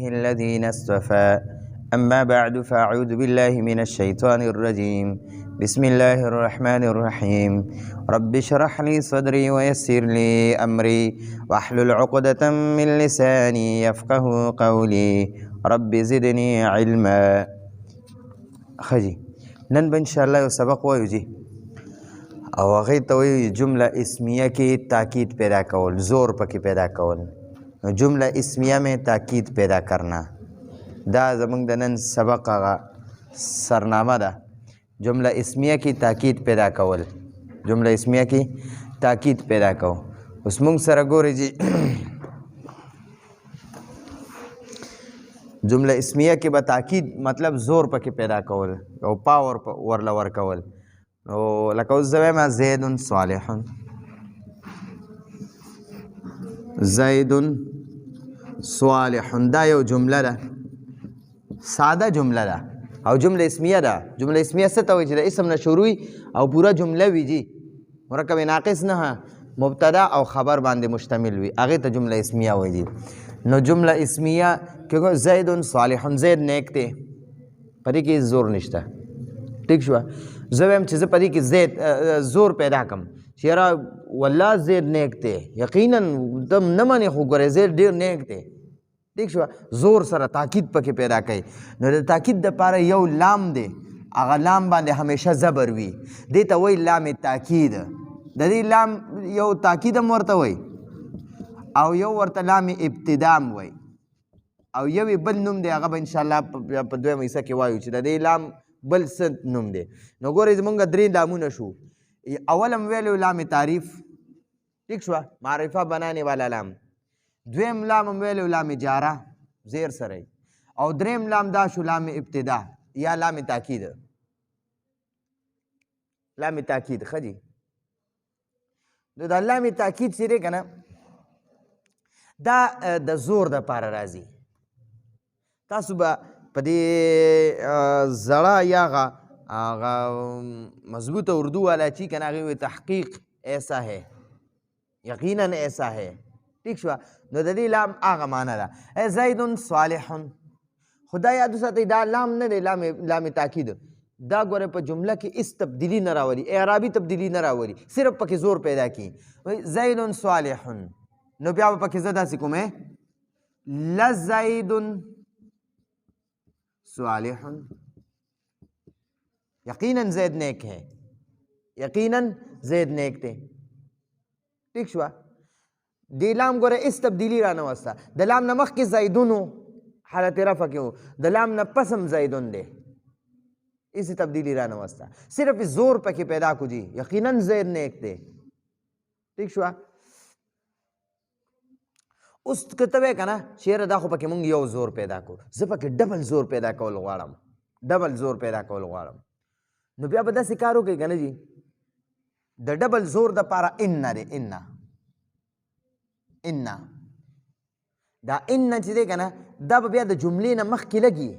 الذين اصطفى أما بعد فأعوذ بالله من الشيطان الرجيم بسم الله الرحمن الرحيم رب اشرح لي صدري ويسر لي أمري واحلل عقدة من لساني يفقه قولي رب زدني علما. خجي نن به انشاءالله یو سبق وایو جی او هغې ته وایو جمله اسمیه کې تاکید پیدا کول، زور پکې پیدا کول. جمله اسمیه میں تاکید پیدا کرنا دا زمونږ د نن سبق هغه سرنامه ده. جمله اسمیه کې تاکید پیدا کول، جمله اسمیه کې تاکید پیدا کو. اوس مونږ سره ګورئ جی جمله اسمیه کې به تاکید مطلب زور پکې پیدا کول او پاور ورله ورکول. او لکه اوس زه وایم زید صالح، زید صالح دا یو جمله ده، ساده جمله ده او جمله اسمیه ده. جمله اسمیه څه ته وایي چې د اسم نه شروع وي او پوره جمله وي جی، مرکب ناقص نه، مبتدا او خبر باندې مشتمل وي، هغې ته جمله اسمیه وایي جی. نو جمله اسمیه کې زید صالح، زید نیک دی، په دې کې زور نشته. ٹھیک شوه. زه وایم چې زه په دې کې زید زور پیدا کړم چې یاره والله زید نیک دی، یقینا ته نه منې خو ګورې زید ډېر نیک دی. ٹھیک شوه. زور سره تاکید پکې پیدا کوي. نو د تاکید دپاره یو لام دی، هغه لام باندې همیشه زبر وي، دې ته وایي لام تاکید. د دې لام یو تاکید هم ورته وایي او یو ورته لام ابتدا هم وایي او یو بل نوم دی، هغه به انشاءالله په دویمه حصه کې وایو چې د دې لام بل څه نوم دی. نو ګورئ زمونږ درې لامونه شو. اول هم ویلو لام تعریف، ٹھیک شوه، معرفه بنانے والا لام. دویم لام هم ویلو لام جاره زیر سره، او دریم لام دا شو لام ابتدا یا لام تاکید. لام تاکید خجی نو دا لام تاکید چې دی که نه دا د زور دپاره راځي. تاسو به په دې زړه یا هغه مضبوطه اردو والا چی که نه هغې وایي تحقیق ایسا ہے، یقینا ایسا ہے. ٹھیک شوه. نو د دې لام هغه معنی ده زید صالح. خدا یاد وساتئ دا لام نه دی لام تاکید، دا ګوره په جمله کې هېڅ تبدیلي نه راولي، اعرابي تبدیلي نه راولي، صرف پکې زور پیدا کړي. زید صالح، نو بیا به پکې زه داسې کوم لزید صالح، یقینا زید نیک ہے، یقینا زید نیک دی. ٹھیک شوه. د لام ګوره هېڅ تبدیلي را نه وسته، د لام نه مخکې زیدون و، حالت رفع کې و، د لام نه پس هم زیدون دی، هېڅ تبدیلي را نه وسته، صرف زور پکې پیدا کو جی، یقینا زید نیک دی. ٹھیک شوه. اوس که ته وایې که نه چې یاره دا خو پکې مونږ یو زور پیدا کړو، زه پکې ډبل زور پیدا کول غواړم، ډبل زور پیدا کول غواړم. نو بیا به داسې کار وکړئ که نه جي، د ډبل زور دپاره ان دی، ان دا ان چې دی که نه دا به بیا د جملې نه مخکې لګي،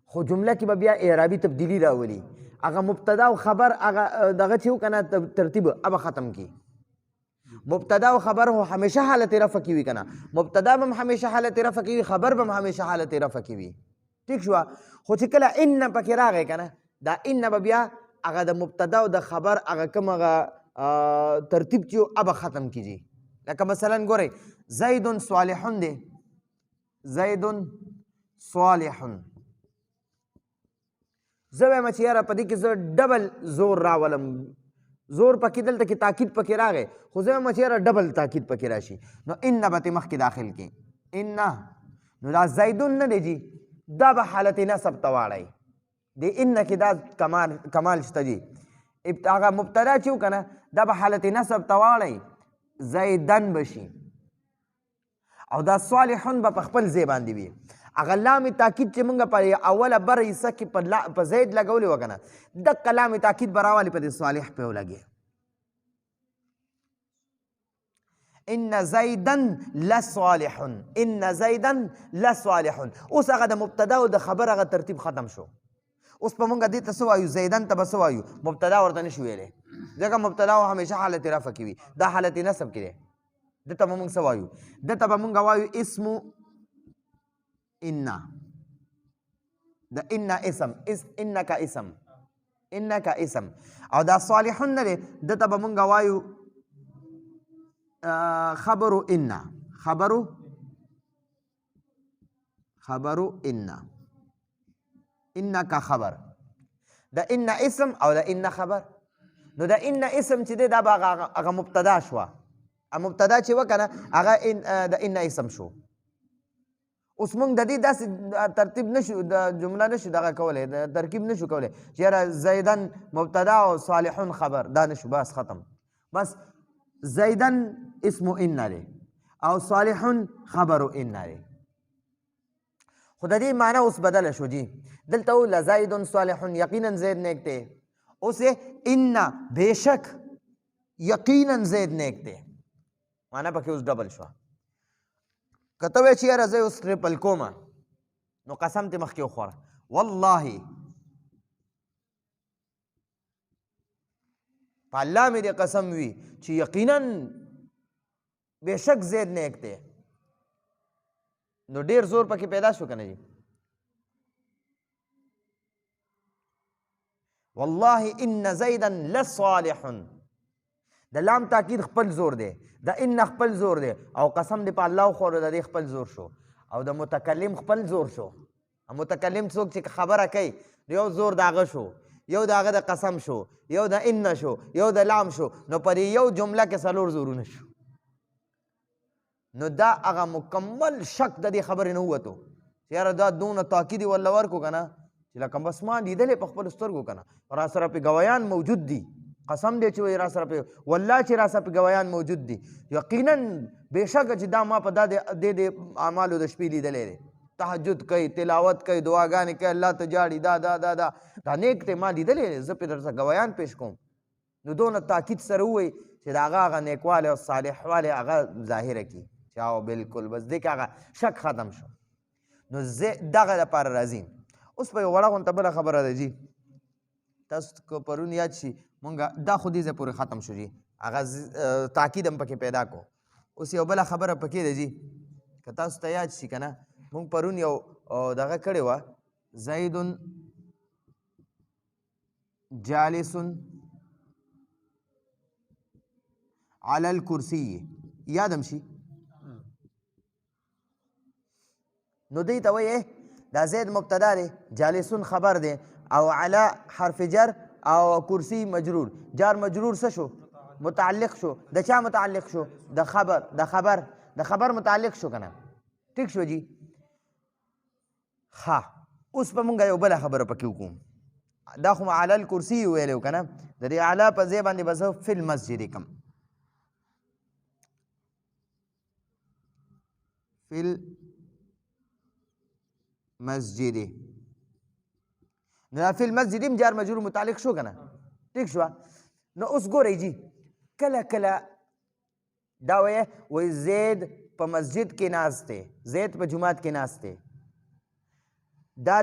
خو جمله کې به بیا اعرابي تبدیلي راولي، هغه مبتدا او خبر هغه دغه چې و که نه ترتیب هغه ختم کړي. مبتدا او خبر هو همیشه حالت رفع کې وي که نه، مبتدا به هم همیشه حالت رفع کې وي، خبر به هم همیشه حالت رفع کې وي. ٹھیک شوه. خو چې کله ان پکې راغی که نه، دا ان به بیا هغه د مبتدا او د خبر هغه کوم هغه ترتیب چې و هغه ختم کیږي. لکه مثلا ګورئ زید صالح دی، زید صالح، زه وایم چې یاره په دې کې زه ډبل زور راولم، زور پکې دلته کې تاکید پکې راغی، خو زه وایم چې یاره ډبل تاکید پکې راشي، نو ان به ترې مخکې داخل کړي. ان نو دا زیدون نه دی جي، دا به حالت نصب ته واړئ. د ان کې دا کمال شته جي، هغه مبتدا چې و که نه دا به حالت نصب ته واړئ، زیدن بشي، او دا صالحون به په خپل ځای باندې وي. هغه لام تاکید چې مونږ په اوله بر حصه کې په زید لګولې وه که نه، دقه لام تاکید به راولي په دې صالح پې ولګي. ان زیدن لصالح، ان زیدن لصالح. اوس هغه د مبتدا او د خبر هغه ترتیب ختم شو. اوس په مونږ دې ته څه وایو، زیدن ته به څه وایو، مبتدا ورته نه شو ویلی، ځکه مبتدا او همیشه حالت رفع کې وي، دا حالت نصب کې دی. دته به مونږ څه وایو، دته به مونږ وایو ان د ان اسم انک اسم او دا صالحون نه دی دته به مونږ وایو خبر ان انک خبر د ان اسم او د ان خبر نو د ان اسم چې دی دا به هغه مبتدا شوه مبتدا چې وکنه هغه د ان اسم شو اوس موږ د دې داسې ترتیب نشو د جمله نشو دغه کولی د ترکیب نشو کولی چې یاره زیدن مبتدا او صالحون خبر دا نشو بس ختم بس زیدن اسم ان دی او صالحون خبر ان دی خو د دې معنی اوس بدله شو جی دلته و لزید صالحون یقینا زید نیک دی اوس ان بیشک یقینا زید نیک دی معنی پکې اوس ډبل شو کته وی چې یاره زه اوس ټریپل کومه نو قسم ته مخکې وخوره والله په الله مې دې قسم وي چې یقینا بېشک زید نیک دی نو ډېر زور پکې پیدا شو که نه جي والله ان زیدا لصالح د لام تاکید خپل زور دی د ان خپل زور دی او قسم دی په الله وخوره د دې خپل زور شو او د متکلم خپل زور شو متکلم څوک چې خبره کوي یو زور د هغه شو یو د هغه د قسم شو یو د ان شو یو د لام شو نو پر یو جمله کې څلور زورونه شو نو دا هغه مکمل شک د دې خبرې نه ووتو چې یاره دا دونه تاکید یې ورله ورکو که نه چې لکه بس ما لیدلې په خپلو سترګو که نه را سره پې ګویان موجود دي قسم دی چې وایي را سره پې والله چې را سره پې ګویان موجود دي یقینا بېشکه چې دا ما په دا د اعمالو د شپې لیدلی دی تهجد کوي تلاوت کوي دعاګانې کوي الله ته جاړي دا نیک دی ما لیدلی دی زه پې درته ګویان پیش کوم نو دونه تاکید سره ووایي چې د هغه نیکوالی او صالحوالی هغه ظاهره کړي چې او بالکل بس دې کې هغه شک ختم شو نو دغه لپاره راځي اوس په یو وړه غونته بله خبره ده جي تاسو که پرون یاد شي مونږ دا خو دې ځای پورې ختم شو جي هغه تاکید هم پکې پیدا کو اوس یو بله خبره پکې ده جي که تاسو ته یاد شي که نه مونږ پرون یو دغه کړې وه زید جالس علی الکرسی یاد هم شي نو دی ته وایي دا زید مبتدا دی جالسون خبر دی او علی حرف جر او کرسی مجرور جار مجرور څه شو متعلق شو د چا متعلق شو د خبر متعلق شو کنه ٹھیک شو جی ها اوس په مونږ یو بله خبره پکې وکړو دا خو علی الکرسی ویلی و کنه د دې علی په ځای باندې به زه فی المسجد کم فی مسجد نو فی المسجد هم جار مجرور متعلق شو کنه ٹھیک شو نو اوس ګورئ جی کله کله دا وایي زید په مسجد کې ناست دی زید په جماعت کې ناست دی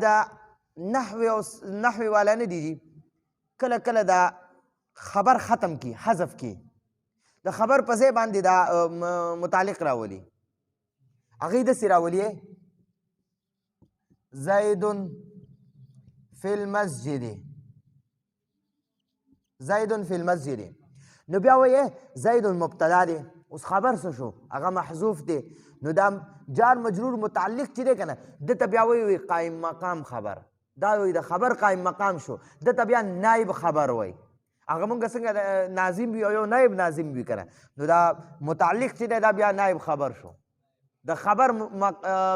دا نحوی والا نه دی جی کله کله دا خبر ختم کی حذف کی د خبر په ځای باندې دا متعلق راولي هغې داسې راولي زید فی المسجد نو بیا وایي زید مبتدا دی اوس خبر څه شو هغه محذوف دی نو دا جار مجرور متعلق چې دی که نه دته بیا وایي قایم مقام خبر دا وایي د خبر قایم مقام شو دته بیا نایب خبر وایي هغه مونږ څنګه ناظم وي او یو نایب ناظم وي که نه نو دا متعلق چې دی دا بیا نایب خبر شو د خبر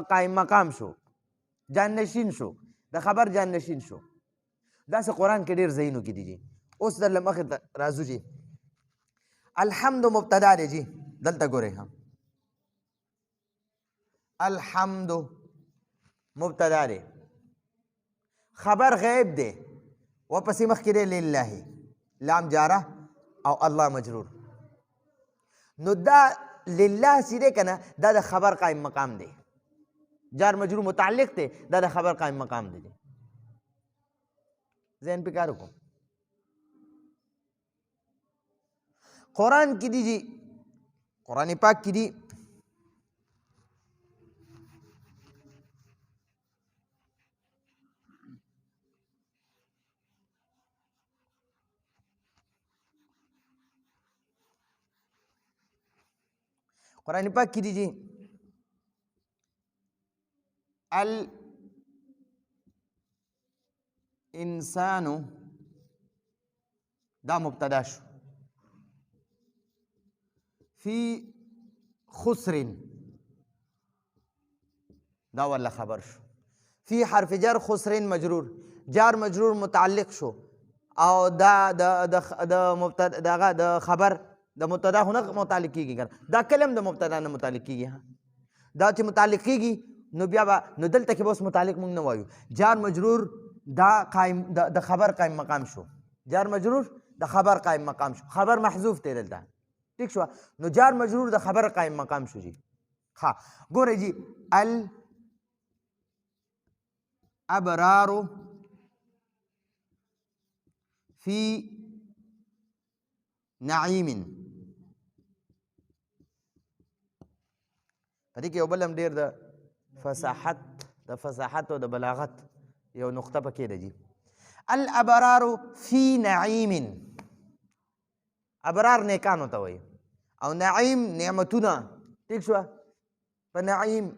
قایم مقام شو جانشین شو د خبر جانشین شو داسې قرآن کې ډېر ځایونو کې دي جي اوس درله مخې ته راځو جي الحمد مبتدا دی جي دلته ګورئ هم الحمد مبتدا دی خبر غیب دی وپسې مخکې دی لله لام جاره او الله مجرور نو دا لله چې دی که نه دا د خبر قایم مقام دی جار مجرور متعلق دی دا د خبر قایم مقام دی ذهن پہ کار کو قرآن کی دی جی قرآن پاک کی دی قرآن پاک کی دیجیے الانسان دا مبتدا شو فی خسر دا ولا خبر شو فی حرف جر خسر مجرور جار مجرور متعلق شو او دا مبتدا د خبر د مبتدا هونه متعلق کیږي دا کلم د مبتدا نه متعلق کیږي دا چې متعلق کیږي نو بیا نو دلته کې بس متعلق مونږ نه وایو جار مجرور دا قائم د خبر قائم مقام شو جار مجرور د خبر قائم مقام شو خبر محذوف ته دلته ٹھیک شو نو جار مجرور د خبر قائم مقام شو جی ها ګوره جی الابرار فی نعیم پدې کې یو بل هم ډېر د فصاحت او د بلاغت یو نقطه پکې ده جی الابرار فی نعیم ابرار نیکانو ته وایي او نعیم نعمتونه ٹھیک شو په نعیم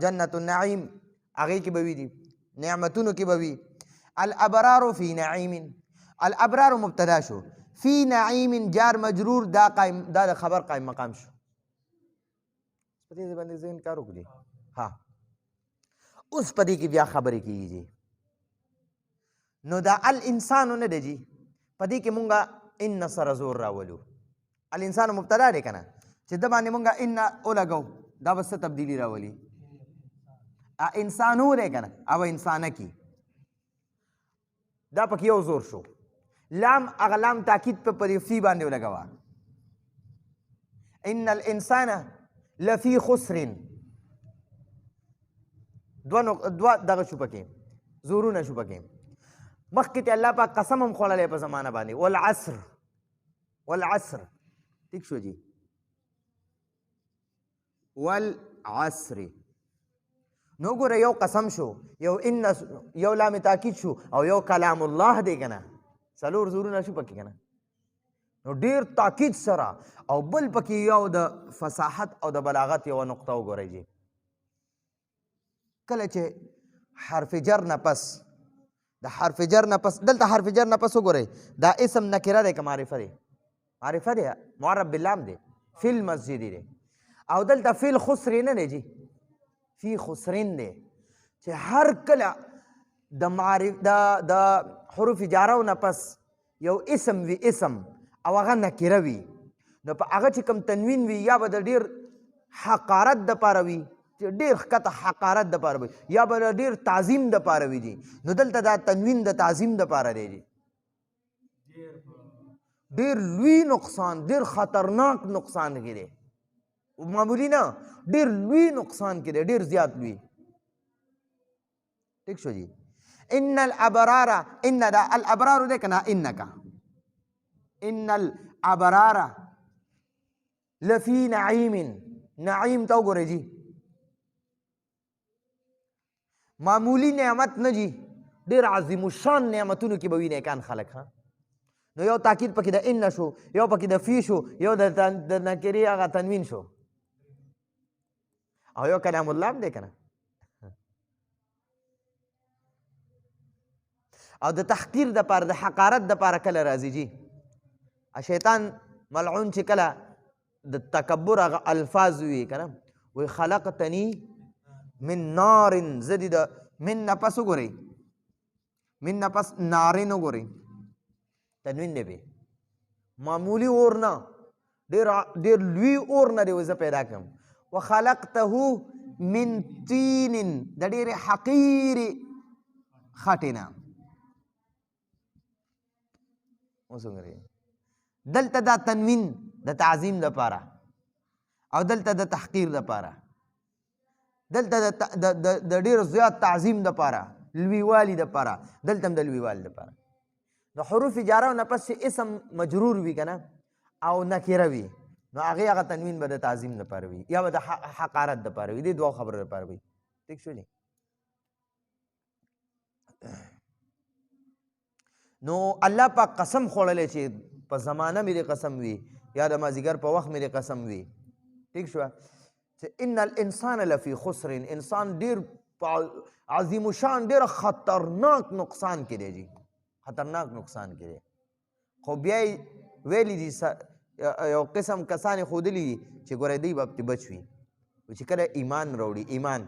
جنت النعیم هغې کې به وي دي نعمتونو کې به وي الابرار فی نعیم الابرار مبتدا شو فی نعیم جار مجرور دا د خبر قائم مقام شو په دې باندې ذهن کار وکړي ها اوس په دې کې بیا خبرې کیږي نو دا الانسان نه دی جی په دې کې مونږه ان سره زور راولو الانسان مبتدا دی کنه چې د باندې مونږه ان ولګو دا بس تبدیلی راولي انسانو دی کنه او انسان کی دا پکې یو زور شو لام اغلام تاکید په فی باندې ولګوا ان الانسان لفی خسر دوا دغه شو پکې زورونه شو پکې مخکې ته الله پاک قسم هم خوړلی په زمانه باندې والعصر ٹھیک شو جی والعصر نو ګوره یو قسم شو یو لام تاکید شو او یو کلام الله دی کنه څلور زورونه شو پکې کنه نو ډیر تاکید سره او بل پکې یو د فصاحت او د بلاغت یو نقطه وګورئ جی کله چې حرف جر نه پس د حرف جر نه پس دلته حرف جر نه پس وګورئ دا اسم نکره دی که معرفه دی معرفه دی معرب باللام دی فی المسجد دی او دلته فی الخسر نه دی جی فی خسرین دی چې هر کله د حروف جارو نه پس یو اسم وی اسم او هغه نکره وي نو په هغه چې کوم تنوین وي یا به د ډېر حقارت دپاره وي چې ډېر ښکته حقارت دپاره وي یا به د ډېر تعظیم دپاره وي جي نو دلته دا تنوین د تعظیم دپاره دی جي ډېر لوی نقصان ډېر خطرناک نقصان کې دی معمولی نه ډېر لوی نقصان کې دی ډېر زیات لوی ٹھیک شو جی ان الابرار ان دا الابرار دی که نه انکه ان الابرار لفی نعیم نعیم تا وګورئ جی معمولی نعمت نه جی ډېر عظیم الشان نعمتونو کې به وي نیکان خلک ها نو یو تاکید پکې د ان شو یو پکې د فی شو یو د نکرې هغه تنوین شو او یو کلام الله هم دی که نه او د تحقیر دپاره د حقارت دپاره کله راځي جی شیطان ملعون چې کله د تکبر هغه الفاظ وي که نه وی خلقتنی من نار زدی د من نفس وګورئ من نفس نارین وګورئ تنوین دی پې معمولی اور نه ډېر لوی اور نه دی زه پیدا کړم وخلقته من طین د ډېرې حقیرې خټې نه اوس وګورئ دلته دا تنوین د تعظیم دپاره او دلته د تحقیر دپاره دلته د ډېر زیات تعظیم دپاره لویوالي دپاره دلته هم د لویوالي دپاره د حروف جاره نه پس چې اسم مجرور وي که نه او نکره وي نو هغې هغه تنوین به د تعظیم دپاره وي یا به د حقارت دپاره وي دې دوه خبرو دپاره وي ٹھیک شو جی نو الله پاک قسم خوړلی چې په زمانه مې د قسم وي یا د مازدیګر په وخت مې د قسم وي ٹھیک شو چې ان الانسان لفی خسر، انسان ډیر عظیم شان ډیر خطرناک نقصان کې دی جی، خطرناک نقصان کې دی. خو بیا ویلی دي یو قسم کسان ښودلي دي چې ګوره دوی به پرې بچ وي، چې کله ایمان راوړي، ایمان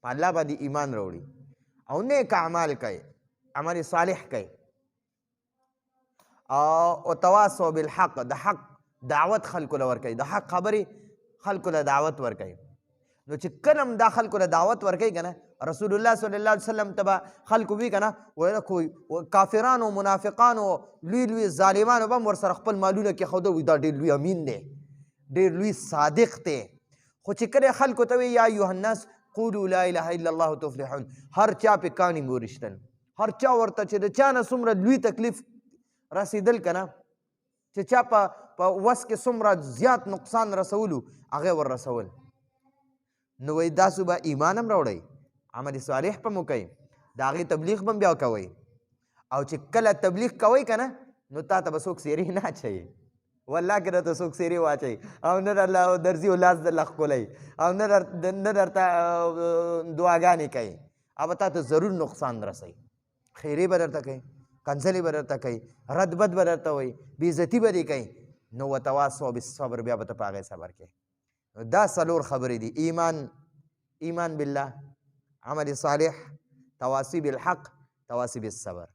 په الله باندې ایمان راوړي او نیک اعمال کوي، عمل صالح کوي او تواصوا بالحق، د حق دعوت خلکو له ورکوي، د حق خبرې خلکو له دعوت ورکوي. نو چې کله هم دا خلکو له دعوت ورکوي که نه، رسول الله صلی الله علیه وسلم ته به خلکو وي که نه ویل کافرانو منافقانو لوی لوی ظالمانو به هم ورسره خپل مالونه کېښوده، وي دا ډېر لوی امین دی، ډېر لوی صادق دی. خو چې کله خلکو ته وي یا ایها الناس قولوا لا اله الا الله تفلحون، هر چا پې کاڼي مورشتل، هر چا ورته چې د چا نه څومره لوی تکلیف رسېدل که نه، چې چا په وس کې څومره زیات نقصان رسولو هغه ور رسول. نو وایي داسې به ایمان هم راوړئ، عمل صالح به مو کوئ، د هغې تبلیغ به هم بیا کوئ، او چې کله تبلیغ کوئ که نه نو تا ته به څوک سیرې نه اچوي، والله که درته څوک سیرې واچوي او نه درځي او لاس درله ښکلوي او نه درته دعاګانې کوي، هغه به تا ته ضرور نقصان رسوي، خیرې به درته کوي، کنځلې به درته کوي، رد بد به درته وایي، بېعزتي به دې کوي. نو وتواصوا بالصبر، بیا به ته په هغې صبر کوې. دا څلور خبرې دي، ایمان بالله، عمل صالح، تواصي بالحق، تواصي بالصبر.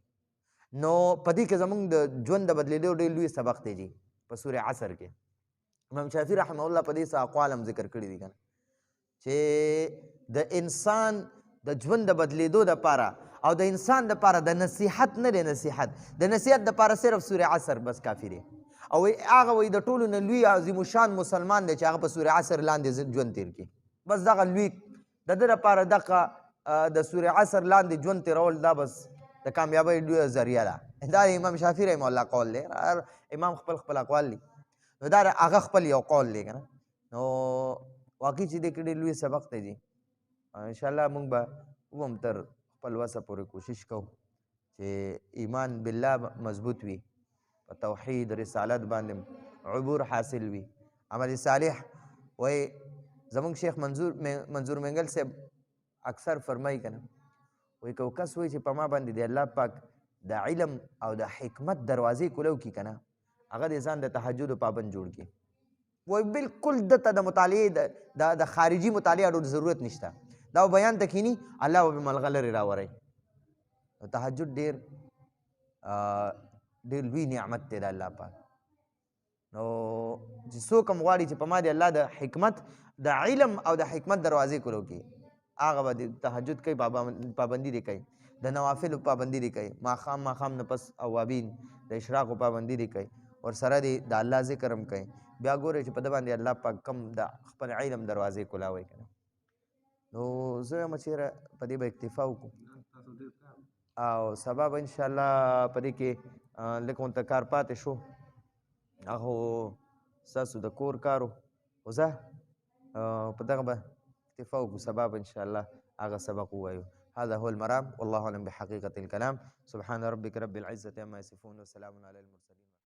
نو په دې کې زمونږ د ژوند د بدلېدو ډېر لوی سبق دی جي په سورې عصر کې. امام شافعي رحمه الله په دې څه اقوال هم ذکر کړي دي که نه، چې د انسان د ژوند د بدلېدو دپاره او د انسان دپاره د نصیحت نه دی، نصیحت د نصیحت دپاره صرف سورې عصر بس کافي دی. او هغه وایي د ټولو نه لوی عظیم الشان مسلمان دی چې هغه په سورې عصر لاندې ژوند تېر کړي، بس دغه لوی د ده دپاره دغه د سورې عصر لاندې ژوند تېرول دا بس د کامیابۍ لویه ذریعه ده. دا د امام شافعي رحمه الله قول دی، هر امام خپل اقوال دي، نو دا هغه خپل یو قول دی که نه. نو واقعي چې دې کې ډېر لوی سبق دی جي. انشاءالله موږ به هم تر خپل وسه پورې کوشش کوو چې ایمان بالله مضبوط وي، په توحید رسالت باندې عبور حاصل وي، عمل صالح. وایي زمونږ شیخ منظور منګل صاحب اکثر فرمایي که نه، وایي که کس وایي چې په ما باندې د الله پاک د علم او د حکمت دروازې کولو کړي که نه، هغه د ځان د تهجدو پابند جوړ کړي. وایي بالکل دته د مطالعې د خارجي مطالعه ډېر ضرورت نشته، دا بیان ته کښېني الله به ملغلرې راوری. تهجد ډېر لوی نعمت دی د الله پاک. نو چې څوک هم غواړي چې په ما د الله د حکمت د علم او د حکمت دروازې کولو کړي، هغه به د تهجد کوي، پابندي دې کوي، د نوافلو پابندي دې کوي، ماښام نه پس اوابین د اشراقو پابندي دې کوي، ورسره دې د الله ذکر هم کوي. بیا ګورئ چې په ده باندې الله پاک کم د خپل علم دروازې کولاوی که نه. نو زه یم چېرې په دې به اکتفا وکړو او سبا به انشاءالله په دې کې لږ غونته کار پاتې شو، هغه ستاسو د کور کارو، خو زه په دغه به اکتفا وکړو، سبا به انشاءالله هغه سبق ووایو. هذا هو المرام والله اعلم بحقيقة الكلام. سبحان ربك رب العزة عما يصفون وسلام على المرسلين.